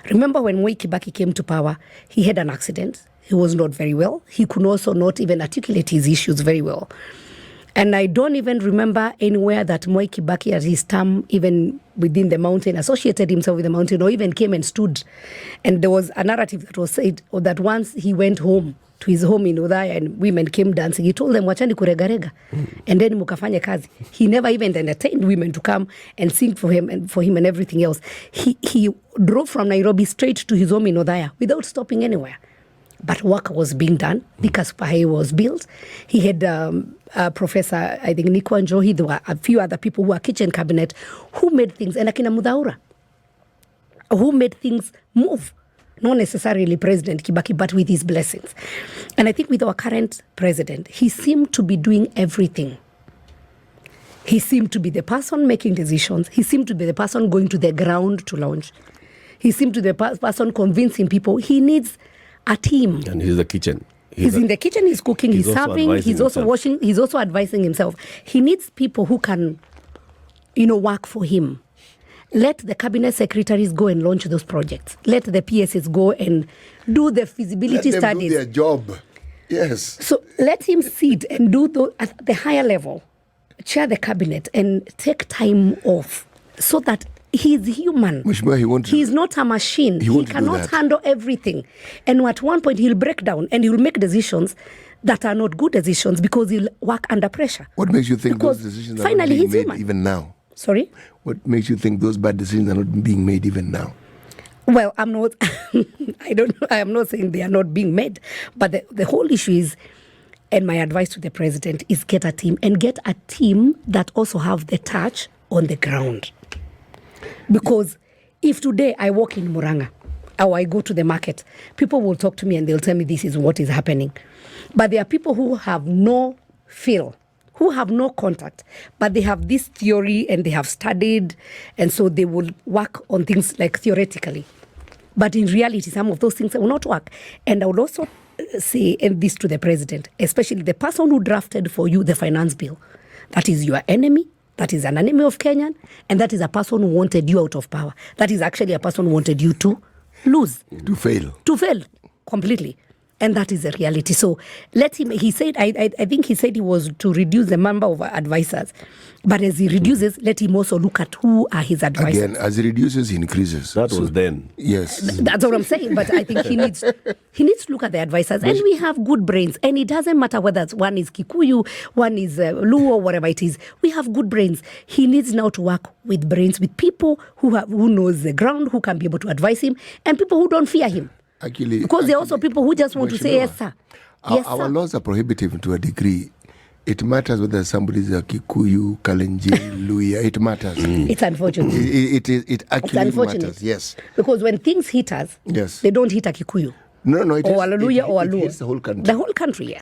Remember when Moi Kibaki came to power, he had an accident. He was not very well. He could also not even articulate his issues very well. And I don't even remember anywhere that Moi Kibaki at his term, even within the mountain, associated himself with the mountain or even came and stood. And there was a narrative that was said that once he went home, to his home in Udaya, and women came dancing, he told them, wachani kuregarega, and then mukafanya kazi. He never even entertained women to come and sing for him and everything else. He drove from Nairobi straight to his home in Udaya without stopping anywhere. But work was being done. Thika Super Highway was built. He had Professor, I think, Nico Njohi. There were a few other people who were kitchen cabinet who made things, and Akina Mudaura, who made things move. Not necessarily President Kibaki, but with his blessings. And I think with our current president, he seemed to be doing everything. He seemed to be the person making decisions. He seemed to be the person going to the ground to launch. He seemed to be the person convincing people. He needs a team. And he's the kitchen. He's in the kitchen, he's cooking, he's serving, he's also washing, he's also advising himself. He needs people who can, work for him. Let the cabinet secretaries go and launch those projects. Let the PSs go and do the feasibility let them studies. Do their job. Yes. So let him sit and do at the higher level, chair the cabinet and take time off so that he's human. He's not a machine. He cannot handle everything. And at one point he'll break down and he'll make decisions that are not good decisions because he'll work under pressure. What makes you think those decisions are not being made even now? Sorry? What makes you think those bad decisions are not being made even now? Well, I'm not, I don't know, I am not saying they are not being made. But the whole issue is, and my advice to the president is get a team that also have the touch on the ground. Because if today I walk in Muranga or I go to the market, people will talk to me and they'll tell me this is what is happening. But there are people who have no feel, who have no contact, but they have this theory and they have studied, and so they will work on things like theoretically. But in reality, some of those things will not work. And I would also say this to the president, especially the person who drafted for you the finance bill. That is your enemy. That is an enemy of Kenyan. And that is a person who wanted you out of power. That is actually a person who wanted you to lose. To fail. To fail completely. And that is the reality. So let him, he said, I think he said he was to reduce the number of advisors. But as he reduces, let him also look at who are his advisors. Again, as he reduces, he increases. That was then. Yes. That's what I'm saying. But I think he needs to look at the advisors. And we have good brains. And it doesn't matter whether one is Kikuyu, one is Luo, whatever it is. We have good brains. He needs now to work with brains, with people who knows the ground, who can be able to advise him, and people who don't fear him. Because there are also people who just want to say, yes, sir. Our laws are prohibitive to a degree. It matters whether somebody is a Kikuyu, Kalenjin, Luya. It matters. It's unfortunate. It actually matters, yes. Because when things hit us, yes, they don't hit a Kikuyu. No, it or a Luya or a Luo. It hits the whole country. The whole country, yes.